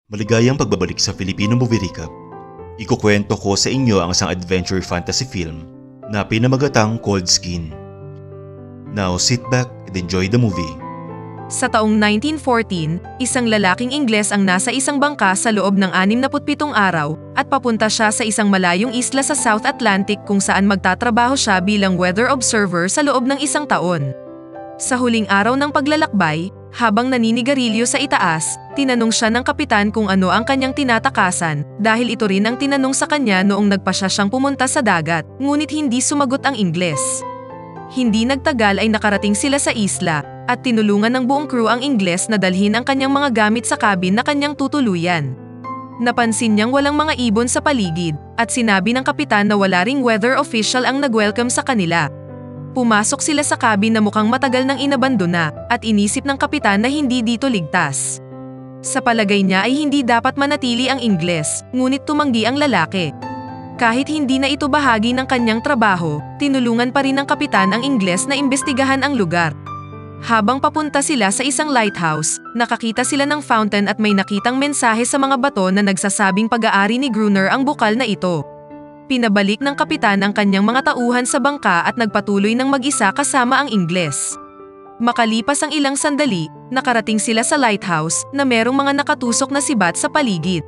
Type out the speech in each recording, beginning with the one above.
Maligayang pagbabalik sa Filipino Movie Recap. Ikukwento ko sa inyo ang isang adventure fantasy film na pinamagatang Cold Skin. Now sit back and enjoy the movie. Sa taong 1914, isang lalaking Ingles ang nasa isang bangka sa loob ng 67 araw at papunta siya sa isang malayong isla sa South Atlantic kung saan magtatrabaho siya bilang weather observer sa loob ng isang taon. Sa huling araw ng paglalakbay, habang naninigarilyo sa itaas, tinanong siya ng kapitan kung ano ang kanyang tinatakasan dahil ito rin ang tinanong sa kanya noong nagpasya siyang pumunta sa dagat, ngunit hindi sumagot ang Ingles. Hindi nagtagal ay nakarating sila sa isla at tinulungan ng buong crew ang Ingles na dalhin ang kanyang mga gamit sa cabin na kanyang tutuluyan. Napansin niyang walang mga ibon sa paligid at sinabi ng kapitan na wala ring weather official ang nag-welcome sa kanila. Pumasok sila sa cabin na mukhang matagal nang inabandona at inisip ng kapitan na hindi dito ligtas. Sa palagay niya ay hindi dapat manatili ang Ingles, ngunit tumanggi ang lalaki. Kahit hindi na ito bahagi ng kanyang trabaho, tinulungan pa rin ng kapitan ang Ingles na imbestigahan ang lugar. Habang papunta sila sa isang lighthouse, nakakita sila ng fountain at may nakitang mensahe sa mga bato na nagsasabing pag-aari ni Gruner ang bukal na ito. Pinabalik ng kapitan ang kanyang mga tauhan sa bangka at nagpatuloy ng mag-isa kasama ang Ingles. Makalipas ang ilang sandali, nakarating sila sa lighthouse na merong mga nakatusok na sibat sa paligid.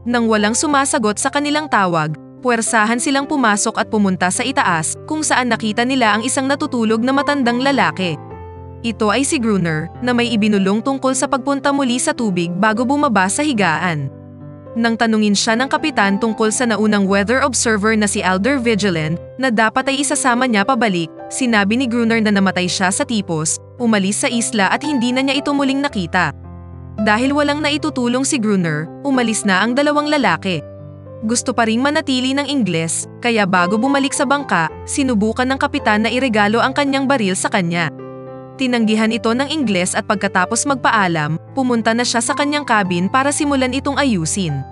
Nang walang sumasagot sa kanilang tawag, puwersahan silang pumasok at pumunta sa itaas kung saan nakita nila ang isang natutulog na matandang lalaki. Ito ay si Gruner na may ibinulong tungkol sa pagpunta muli sa tubig bago bumaba sa higaan. Nang tanungin siya ng kapitan tungkol sa naunang weather observer na si Alder Vigilant na dapat ay isasama niya pabalik, sinabi ni Gruner na namatay siya sa tipos, umalis sa isla at hindi na niya ito muling nakita. Dahil walang naitutulong si Gruner, umalis na ang dalawang lalaki. Gusto pa ring manatili ng Ingles, kaya bago bumalik sa bangka, sinubukan ng kapitan na iregalo ang kanyang baril sa kanya. Tinanggihan ito ng Ingles at pagkatapos magpaalam, pumunta na siya sa kanyang cabin para simulan itong ayusin.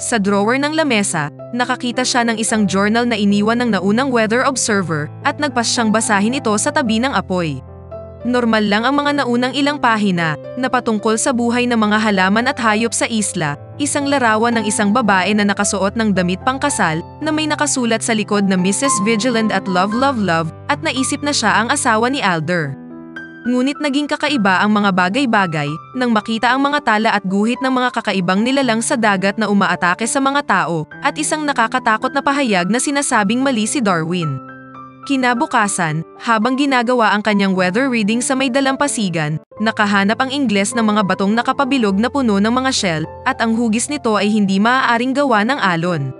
Sa drawer ng lamesa, nakakita siya ng isang journal na iniwan ng naunang weather observer at nagpas siyang basahin ito sa tabi ng apoy. Normal lang ang mga naunang ilang pahina na patungkol sa buhay ng mga halaman at hayop sa isla, isang larawan ng isang babae na nakasuot ng damit pangkasal na may nakasulat sa likod na Mrs. Vigilant at Love Love Love at naisip na siya ang asawa ni Alder. Ngunit naging kakaiba ang mga bagay-bagay nang makita ang mga tala at guhit ng mga kakaibang nilalang sa dagat na umaatake sa mga tao at isang nakakatakot na pahayag na sinasabing mali si Darwin. Kinabukasan, habang ginagawa ang kanyang weather reading sa may dalampasigan, nakahanap ang Ingles ng mga batong nakapabilog na puno ng mga shell at ang hugis nito ay hindi maaaring gawa ng alon.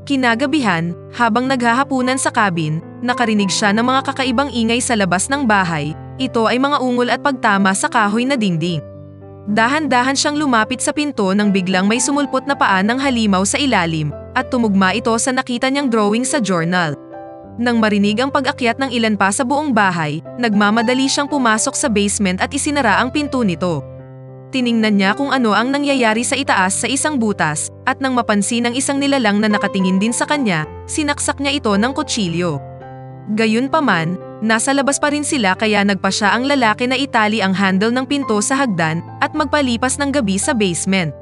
Kinagabihan, habang naghahapunan sa cabin, nakarinig siya ng mga kakaibang ingay sa labas ng bahay. Ito ay mga ungol at pagtama sa kahoy na dingding. Dahan-dahan siyang lumapit sa pinto nang biglang may sumulpot na paa ng halimaw sa ilalim at tumugma ito sa nakita niyang drawing sa journal. Nang marinig ang pag-akyat ng ilan pa sa buong bahay, nagmamadali siyang pumasok sa basement at isinara ang pinto nito. Tiningnan niya kung ano ang nangyayari sa itaas sa isang butas at nang mapansin ang isang nilalang na nakatingin din sa kanya, sinaksak niya ito ng kutsilyo. Gayunpaman, nasa labas pa rin sila kaya nagpa siya ang lalaki na itali ang handle ng pinto sa hagdan at magpalipas ng gabi sa basement.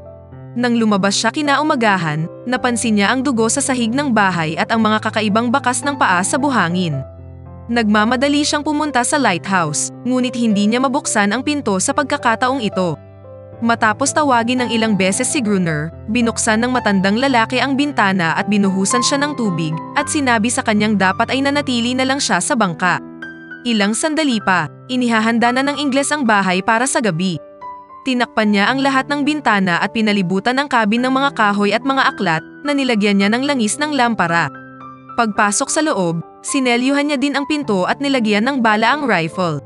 Nang lumabas siya kinaumagahan, napansin niya ang dugo sa sahig ng bahay at ang mga kakaibang bakas ng paa sa buhangin. Nagmamadali siyang pumunta sa lighthouse, ngunit hindi niya mabuksan ang pinto sa pagkakataong ito. Matapos tawagin ng ilang beses si Gruner, binuksan ng matandang lalaki ang bintana at binuhusan siya ng tubig at sinabi sa kanyang dapat ay nanatili na lang siya sa bangka. Ilang sandali pa, inihahanda na ng Ingles ang bahay para sa gabi. Tinakpan niya ang lahat ng bintana at pinalibutan ang cabin ng mga kahoy at mga aklat na nilagyan niya ng langis ng lampara. Pagpasok sa loob, sinelyuhan niya din ang pinto at nilagyan ng bala ang rifle.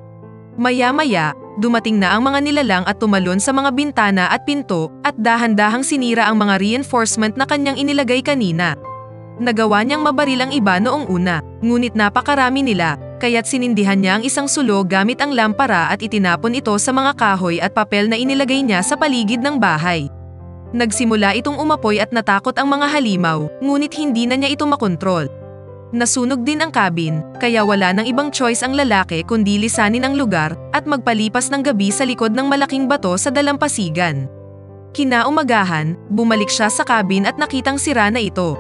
Maya-maya, dumating na ang mga nilalang at tumalon sa mga bintana at pinto at dahan-dahang sinira ang mga reinforcement na kanyang inilagay kanina. Nagawa niyang mabaril ang iba noong una, ngunit napakarami nila, kaya't sinindihan niya ang isang sulo gamit ang lampara at itinapon ito sa mga kahoy at papel na inilagay niya sa paligid ng bahay. Nagsimula itong umapoy at natakot ang mga halimaw, ngunit hindi na niya ito makontrol. Nasunog din ang cabin, kaya wala nang ibang choice ang lalaki kundi lisanin ang lugar at magpalipas ng gabi sa likod ng malaking bato sa dalampasigan. Kinaumagahan, bumalik siya sa cabin at nakitang sira na ito.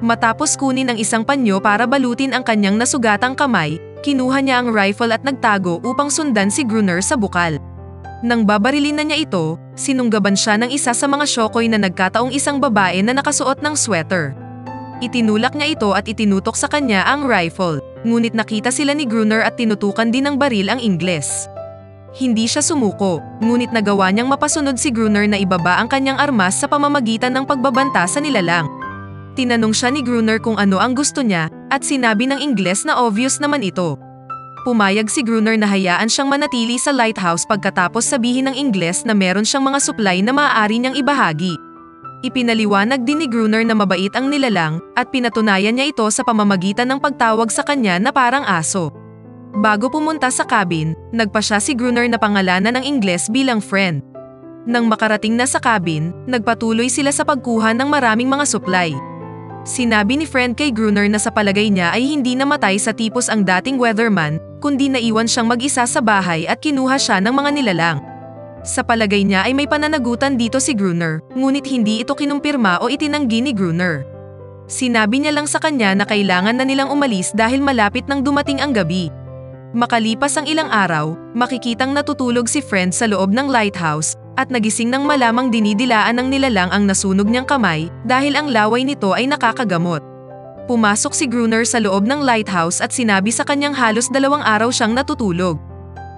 Matapos kunin ang isang panyo para balutin ang kanyang nasugatang kamay, kinuha niya ang rifle at nagtago upang sundan si Gruner sa bukal. Nang babarilin na niya ito, sinunggaban siya ng isa sa mga syokoy na nagkataong isang babae na nakasuot ng sweater. Itinulak niya ito at itinutok sa kanya ang rifle, ngunit nakita sila ni Gruner at tinutukan din ng baril ang Ingles. Hindi siya sumuko, ngunit nagawa niyang mapasunod si Gruner na ibaba ang kanyang armas sa pamamagitan ng pagbabanta sa nilalang. Tinanong siya ni Gruner kung ano ang gusto niya at sinabi ng Ingles na obvious naman ito. Pumayag si Gruner na hayaan siyang manatili sa lighthouse pagkatapos sabihin ng Ingles na meron siyang mga supply na maaari niyang ibahagi. Ipinaliwanag din ni Gruner na mabait ang nilalang at pinatunayan niya ito sa pamamagitan ng pagtawag sa kanya na parang aso. Bago pumunta sa cabin, nagpa siya si Gruner na pangalanan ng Ingles bilang friend. Nang makarating na sa cabin, nagpatuloy sila sa pagkuha ng maraming mga supply. Sinabi ni friend kay Gruner na sa palagay niya ay hindi namatay sa tipos ang dating weatherman, kundi naiwan siyang mag-isa sa bahay at kinuha siya ng mga nilalang. Sa palagay niya ay may pananagutan dito si Gruner, ngunit hindi ito kinumpirma o itinanggi ni Gruner. Sinabi niya lang sa kanya na kailangan na nilang umalis dahil malapit nang dumating ang gabi. Makalipas ang ilang araw, makikitang natutulog si friend sa loob ng lighthouse at nagising nang malamang dinidilaan ng nilalang ang nasunog niyang kamay dahil ang laway nito ay nakakagamot. Pumasok si Gruner sa loob ng lighthouse at sinabi sa kanyang halos 2 araw siyang natutulog.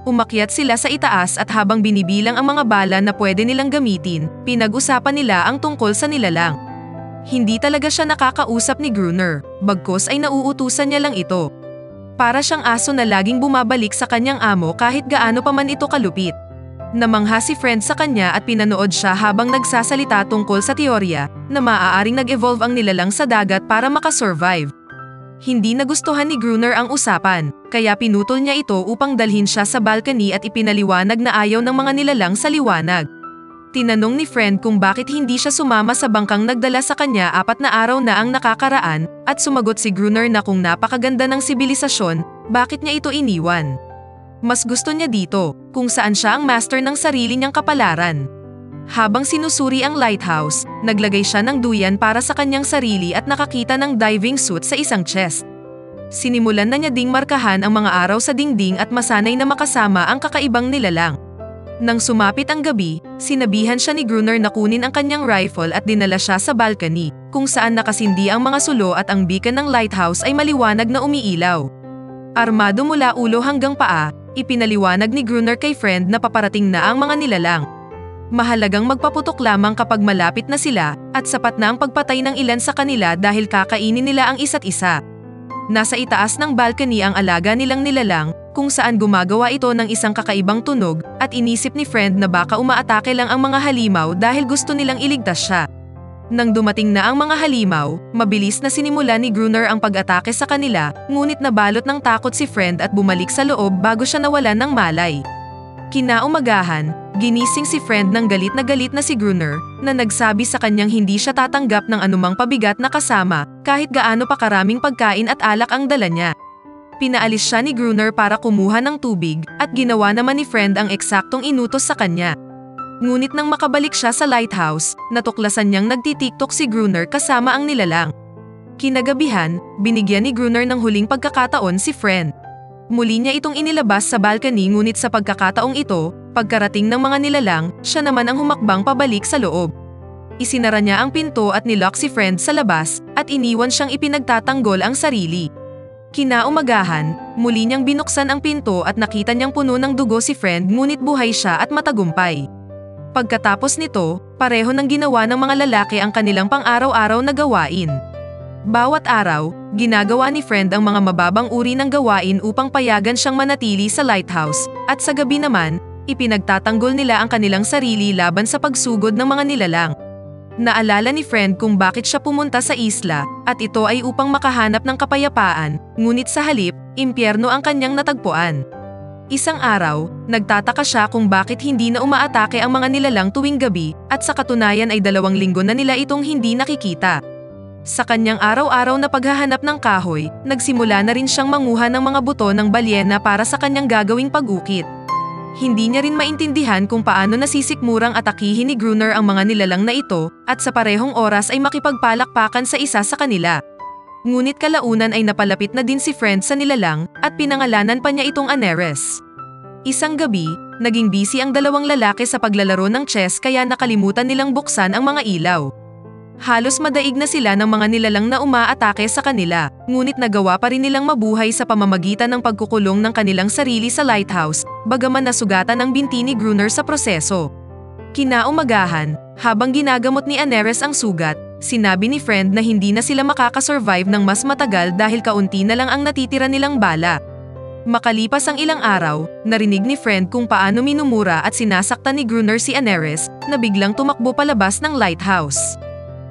Umakyat sila sa itaas at habang binibilang ang mga bala na pwede nilang gamitin, pinag-usapan nila ang tungkol sa nilalang. Hindi talaga siya nakakausap ni Gruner, bagkus ay nauutusan niya lang ito. Para siyang aso na laging bumabalik sa kanyang amo kahit gaano pa man ito kalupit. Namangha si friend sa kanya at pinanood siya habang nagsasalita tungkol sa teorya na maaaring nag-evolve ang nilalang sa dagat para makasurvive. Hindi nagustuhan ni Gruner ang usapan, kaya pinutol niya ito upang dalhin siya sa balcony at ipinaliwanag na ayaw ng mga nilalang sa liwanag. Tinanong ni friend kung bakit hindi siya sumama sa bangkang nagdala sa kanya 4 na araw na ang nakakaraan at sumagot si Gruner na kung napakaganda ng sibilisasyon, bakit niya ito iniwan. Mas gusto niya dito, kung saan siya ang master ng sarili niyang kapalaran. Habang sinusuri ang lighthouse, naglagay siya ng duyan para sa kanyang sarili at nakakita ng diving suit sa isang chest. Sinimulan na niya ding markahan ang mga araw sa dingding at masanay na makasama ang kakaibang nilalang. Nang sumapit ang gabi, sinabihan siya ni Gruner na kunin ang kanyang rifle at dinala siya sa balcony, kung saan nakasindi ang mga sulo at ang beacon ng lighthouse ay maliwanag na umiilaw. Armado mula ulo hanggang paa, ipinaliwanag ni Gruner kay friend na paparating na ang mga nilalang. Mahalagang magpaputok lamang kapag malapit na sila at sapat na ang pagpatay ng ilan sa kanila dahil kakainin nila ang isa't isa. Nasa itaas ng balcony ang alaga nilang nilalang, kung saan gumagawa ito ng isang kakaibang tunog at inisip ni friend na baka umaatake lang ang mga halimaw dahil gusto nilang iligtas siya. Nang dumating na ang mga halimaw, mabilis na sinimula ni Gruner ang pag-atake sa kanila, ngunit nabalot ng takot si friend at bumalik sa loob bago siya nawalan ng malay. Kinaumagahan, ginising si friend ng galit na si Gruner na nagsabi sa kanyang hindi siya tatanggap ng anumang pabigat na kasama kahit gaano pa karaming pagkain at alak ang dala niya. Pinaalis siya ni Gruner para kumuha ng tubig at ginawa naman ni friend ang eksaktong inutos sa kanya. Ngunit nang makabalik siya sa lighthouse, natuklasan niyang nagtitiktok si Gruner kasama ang nilalang. Kinagabihan, binigyan ni Gruner ng huling pagkakataon si friend. Muli niya itong inilabas sa balcony ngunit sa pagkakataong ito, pagkarating ng mga nilalang, siya naman ang humakbang pabalik sa loob. Isinara niya ang pinto at nilock si friend sa labas at iniwan siyang ipinagtatanggol ang sarili. Kinaumagahan, muli niyang binuksan ang pinto at nakita niyang puno ng dugo si friend ngunit buhay siya at matagumpay. Pagkatapos nito, pareho ng ginawa ng mga lalaki ang kanilang pang-araw-araw na gawain. Bawat araw, ginagawa ni friend ang mga mababang uri ng gawain upang payagan siyang manatili sa lighthouse, at sa gabi naman, ipinagtatanggol nila ang kanilang sarili laban sa pagsugod ng mga nilalang. Naalala ni friend kung bakit siya pumunta sa isla, at ito ay upang makahanap ng kapayapaan, ngunit sa halip, impyerno ang kanyang natagpuan. Isang araw, nagtataka siya kung bakit hindi na umaatake ang mga nilalang tuwing gabi, at sa katunayan ay 2 linggo na nila itong hindi nakikita. Sa kanyang araw-araw na paghahanap ng kahoy, nagsimula na rin siyang manguha ng mga buto ng balyena para sa kanyang gagawing pag-ukit. Hindi niya rin maintindihan kung paano nasisikmurang atakihin ni Gruner ang mga nilalang na ito at sa parehong oras ay makipagpalakpakan sa isa sa kanila. Ngunit kalaunan ay napalapit na din si Friend sa nilalang at pinangalanan pa niya itong Aneres. Isang gabi, naging busy ang dalawang lalaki sa paglalaro ng chess kaya nakalimutan nilang buksan ang mga ilaw. Halos madaig na sila ng mga nilalang na umaatake sa kanila, ngunit nagawa pa rin nilang mabuhay sa pamamagitan ng pagkukulong ng kanilang sarili sa lighthouse, bagaman nasugatan ang binti ni Gruner sa proseso. Kinaumagahan, habang ginagamot ni Aneres ang sugat, sinabi ni Friend na hindi na sila makakasurvive ng mas matagal dahil kaunti na lang ang natitira nilang bala. Makalipas ang ilang araw, narinig ni Friend kung paano minumura at sinasaktan ni Gruner si Aneres na biglang tumakbo palabas ng lighthouse.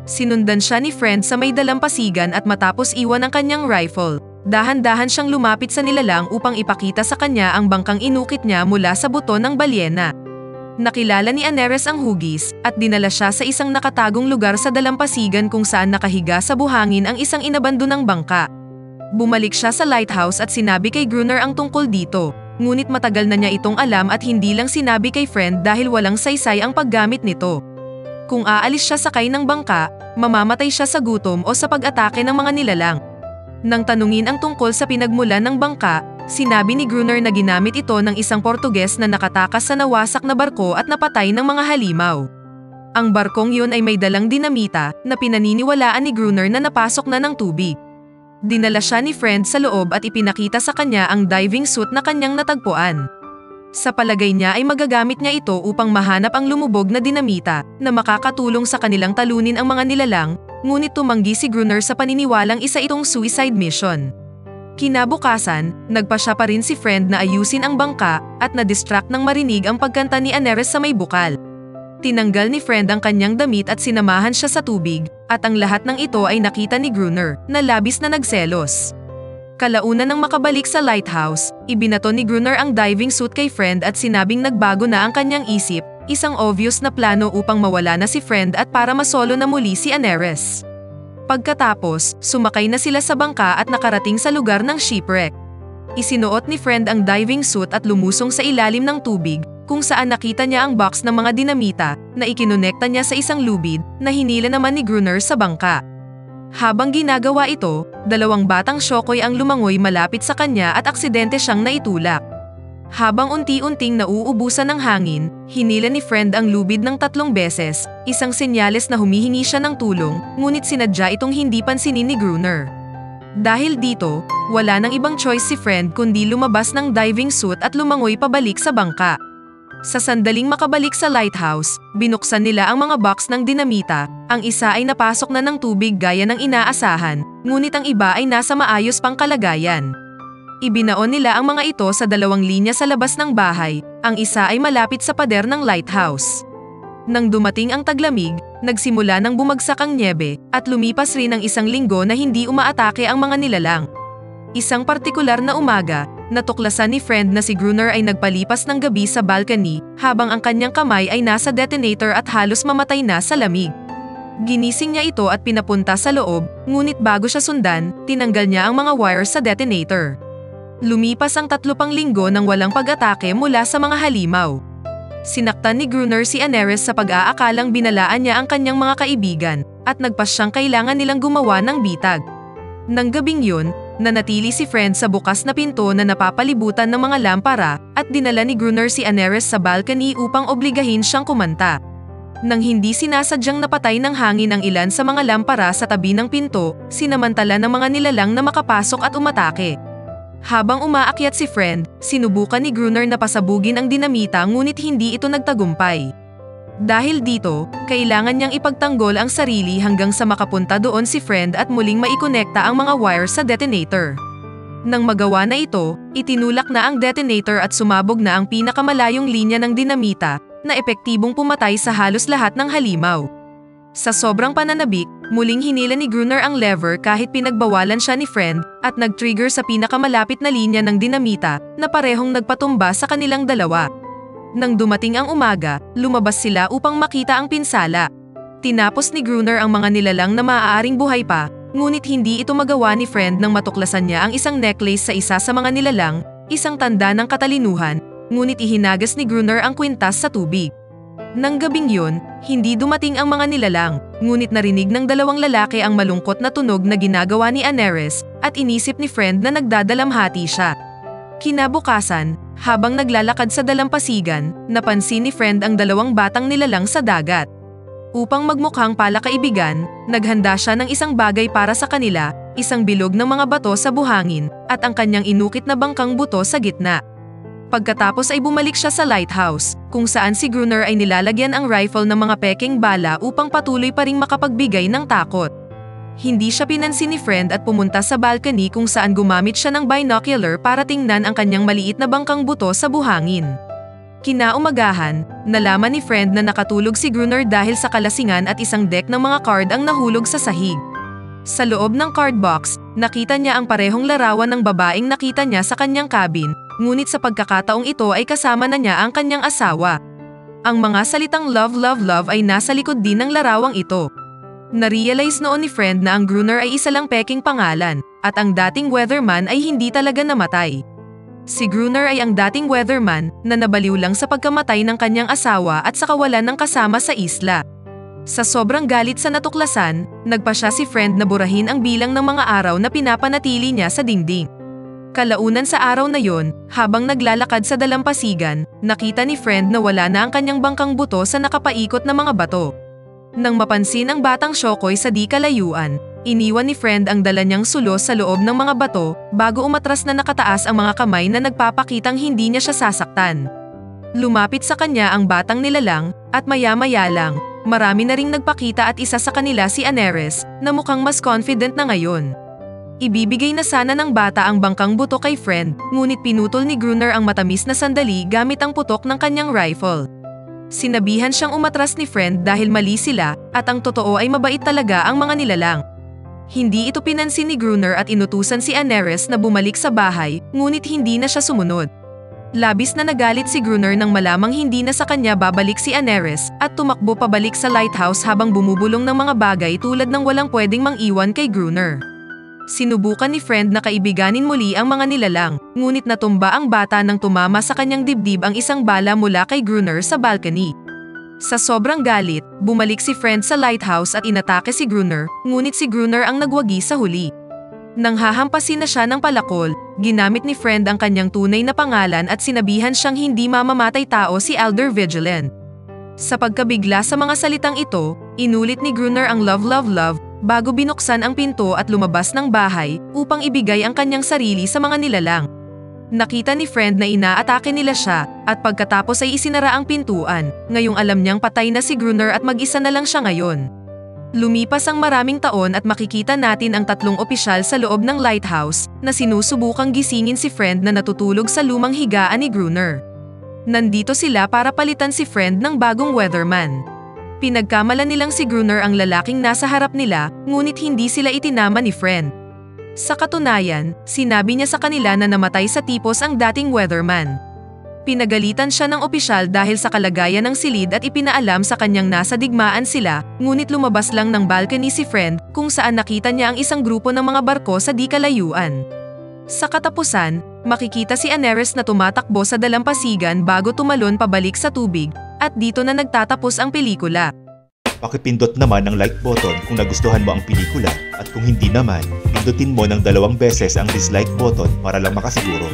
Sinundan siya ni Friend sa may dalampasigan at matapos iwan ang kanyang rifle, dahan-dahan siyang lumapit sa nilalang upang ipakita sa kanya ang bangkang inukit niya mula sa buto ng balyena. Nakilala ni Aneres ang hugis at dinala siya sa isang nakatagong lugar sa dalampasigan kung saan nakahiga sa buhangin ang isang inabandonang bangka. Bumalik siya sa lighthouse at sinabi kay Gruner ang tungkol dito, ngunit matagal na niya itong alam at hindi lang sinabi kay Friend dahil walang saysay ang paggamit nito. Kung aalis siya sakay ng bangka, mamamatay siya sa gutom o sa pag-atake ng mga nilalang. Nang tanungin ang tungkol sa pinagmulan ng bangka, sinabi ni Gruner na ginamit ito ng isang Portuges na nakatakas sa nawasak na barko at napatay ng mga halimaw. Ang barkong yun ay may dalang dinamita na pinaniniwalaan ni Gruner na napasok na ng tubig. Dinala siya ni Friend sa loob at ipinakita sa kanya ang diving suit na kanyang natagpuan. Sa palagay niya ay magagamit niya ito upang mahanap ang lumubog na dinamita na makakatulong sa kanilang talunin ang mga nilalang, ngunit tumanggi si Gruner sa paniniwalang isa itong suicide mission. Kinabukasan, nagpa siya pa rin si Friend na ayusin ang bangka at na-distract nang marinig ang pagkanta ni Aneres sa may bukal. Tinanggal ni Friend ang kanyang damit at sinamahan siya sa tubig, at ang lahat ng ito ay nakita ni Gruner na labis na nagselos. Kalaunan nang makabalik sa lighthouse, ibinato ni Gruner ang diving suit kay Friend at sinabing nagbago na ang kanyang isip, isang obvious na plano upang mawala na si Friend at para masolo na muli si Aneres. Pagkatapos, sumakay na sila sa bangka at nakarating sa lugar ng shipwreck. Isinuot ni Friend ang diving suit at lumusong sa ilalim ng tubig, kung saan nakita niya ang box ng mga dinamita na ikinonekta niya sa isang lubid na hinila naman ni Gruner sa bangka. Habang ginagawa ito, dalawang batang syokoy ang lumangoy malapit sa kanya at aksidente siyang naitulak. Habang unti-unting nauubusan ng hangin, hinila ni Friend ang lubid ng 3 beses, isang senyales na humihingi siya ng tulong, ngunit sinadya itong hindi pansinin ni Gruner. Dahil dito, wala nang ibang choice si Friend kundi lumabas ng diving suit at lumangoy pabalik sa bangka. Sa sandaling makabalik sa lighthouse, binuksan nila ang mga box ng dinamita, ang isa ay napasok na ng tubig gaya ng inaasahan, ngunit ang iba ay nasa maayos pang kalagayan. Ibinaon nila ang mga ito sa 2 linya sa labas ng bahay, ang isa ay malapit sa pader ng lighthouse. Nang dumating ang taglamig, nagsimula ng bumagsak ang nyebe at lumipas rin ang 1 linggo na hindi umaatake ang mga nilalang. Isang partikular na umaga, natuklasan ni Friend na si Gruner ay nagpalipas ng gabi sa balcony habang ang kanyang kamay ay nasa detonator at halos mamatay na sa lamig. Ginising niya ito at pinapunta sa loob, ngunit bago siya sundan, tinanggal niya ang mga wires sa detonator. Lumipas ang 3 pang linggo nang walang pag-atake mula sa mga halimaw. Sinaktan ni Gruner si Aneres sa pag-aakalang binalaan niya ang kanyang mga kaibigan at nagpasyang kailangan nilang gumawa ng bitag. Nang gabing yun, nanatili si Friend sa bukas na pinto na napapalibutan ng mga lampara at dinala ni Gruner si Aneres sa balcony upang obligahin siyang kumanta. Nang hindi sinasadyang napatay ng hangin ang ilan sa mga lampara sa tabi ng pinto, sinamantala ng mga nilalang na makapasok at umatake. Habang umaakyat si Friend, sinubukan ni Gruner na pasabugin ang dinamita ngunit hindi ito nagtagumpay. Dahil dito, kailangan niyang ipagtanggol ang sarili hanggang sa makapunta doon si Friend at muling maikonekta ang mga wires sa detonator. Nang magawa na ito, itinulak na ang detonator at sumabog na ang pinakamalayong linya ng dinamita na epektibong pumatay sa halos lahat ng halimaw. Sa sobrang pananabik, muling hinila ni Gruner ang lever kahit pinagbawalan siya ni Friend at nag-trigger sa pinakamalapit na linya ng dinamita na parehong nagpatumba sa kanilang dalawa. Nang dumating ang umaga, lumabas sila upang makita ang pinsala. Tinapos ni Gruner ang mga nilalang na maaaring buhay pa, ngunit hindi ito magawa ni Friend nang matuklasan niya ang isang necklace sa isa sa mga nilalang, isang tanda ng katalinuhan, ngunit ihinagas ni Gruner ang kwintas sa tubig. Nang gabing yun, hindi dumating ang mga nilalang, ngunit narinig ng dalawang lalaki ang malungkot na tunog na ginagawa ni Aneris at inisip ni Friend na nagdadalamhati siya. Kinabukasan, habang naglalakad sa dalampasigan, napansin ni Friend ang dalawang batang nilalang sa dagat. Upang magmukhang palakaibigan, naghanda siya ng isang bagay para sa kanila, isang bilog ng mga bato sa buhangin, at ang kanyang inukit na bangkang buto sa gitna. Pagkatapos ay bumalik siya sa lighthouse, kung saan si Gruner ay nilalagyan ang rifle ng mga peking bala upang patuloy pa ring makapagbigay ng takot. Hindi siya pinansin ni Friend at pumunta sa balcony kung saan gumamit siya ng binocular para tingnan ang kanyang maliit na bangkang buto sa buhangin. Kinaumagahan, nalaman ni Friend na nakatulog si Gruner dahil sa kalasingan at isang deck ng mga card ang nahulog sa sahig. Sa loob ng card box, nakita niya ang parehong larawan ng babaeng nakita niya sa kanyang cabin, ngunit sa pagkakataong ito ay kasama na niya ang kanyang asawa. Ang mga salitang love love love ay nasa likod din ng larawang ito. Narealize noon ni Friend na ang Gruner ay isa lang peking pangalan, at ang dating weatherman ay hindi talaga namatay. Si Gruner ay ang dating weatherman na nabaliw lang sa pagkamatay ng kanyang asawa at sa kawalan ng kasama sa isla. Sa sobrang galit sa natuklasan, nagpa siya si Friend na burahin ang bilang ng mga araw na pinapanatili niya sa dingding. Kalaunan sa araw na yon, habang naglalakad sa dalampasigan, nakita ni Friend na wala na ang kanyang bangkang buto sa nakapaikot na mga bato. Nang mapansin ang batang Shokoy sa di kalayuan, iniwan ni Friend ang dala niyang sulos sa loob ng mga bato bago umatras na nakataas ang mga kamay na nagpapakitang hindi niya siya sasaktan. Lumapit sa kanya ang batang nilalang, at maya-maya lang, marami na ring nagpakita at isa sa kanila si Aneris, na mukhang mas confident na ngayon. Ibibigay na sana ng bata ang bangkang buto kay Friend, ngunit pinutol ni Gruner ang matamis na sandali gamit ang putok ng kanyang rifle. Sinabihan siyang umatras ni Friend dahil mali sila, at ang totoo ay mabait talaga ang mga nilalang. Hindi ito pinansin ni Gruner at inutusan si Aneris na bumalik sa bahay, ngunit hindi na siya sumunod. Labis na nagalit si Gruner nang malamang hindi na sa kanya babalik si Aneris at tumakbo pabalik sa lighthouse habang bumubulong ng mga bagay tulad ng walang pwedeng mang-iwan kay Gruner. Sinubukan ni Friend na kaibiganin muli ang mga nilalang, ngunit natumba ang bata nang tumama sa kanyang dibdib ang isang bala mula kay Gruner sa balcony. Sa sobrang galit, bumalik si Friend sa lighthouse at inatake si Gruner, ngunit si Gruner ang nagwagi sa huli. Nang hahampasin na siya ng palakol, ginamit ni Friend ang kanyang tunay na pangalan at sinabihan siyang hindi mamamatay tao si Elder Vigilant. Sa pagkabigla sa mga salitang ito, inulit ni Gruner ang love love love bago binuksan ang pinto at lumabas ng bahay upang ibigay ang kanyang sarili sa mga nilalang. Nakita ni Friend na inaatake nila siya at pagkatapos ay isinara ang pintuan, ngayong alam niyang patay na si Gruner at mag-isa na lang siya ngayon. Lumipas ang maraming taon at makikita natin ang tatlong opisyal sa loob ng lighthouse na sinusubukang gisingin si Friend na natutulog sa lumang higaan ni Gruner. Nandito sila para palitan si Friend ng bagong weatherman. Pinagkamalan nilang si Gruner ang lalaking nasa harap nila, ngunit hindi sila itinama ni Friend. Sa katunayan, sinabi niya sa kanila na namatay sa tipos ang dating weatherman. Pinagalitan siya ng opisyal dahil sa kalagayan ng silid at ipinaalam sa kanyang nasa digmaan sila, ngunit lumabas lang ng balcony si Friend kung saan nakita niya ang isang grupo ng mga barko sa di kalayuan. Sa katapusan, makikita si Aneris na tumatakbo sa dalampasigan bago tumalon pabalik sa tubig, at dito na nagtatapos ang pelikula. Pakipindot naman ang like button kung nagustuhan mo ang pelikula, at kung hindi naman, pindutin mo ng 2 beses ang dislike button para lang makasiguro.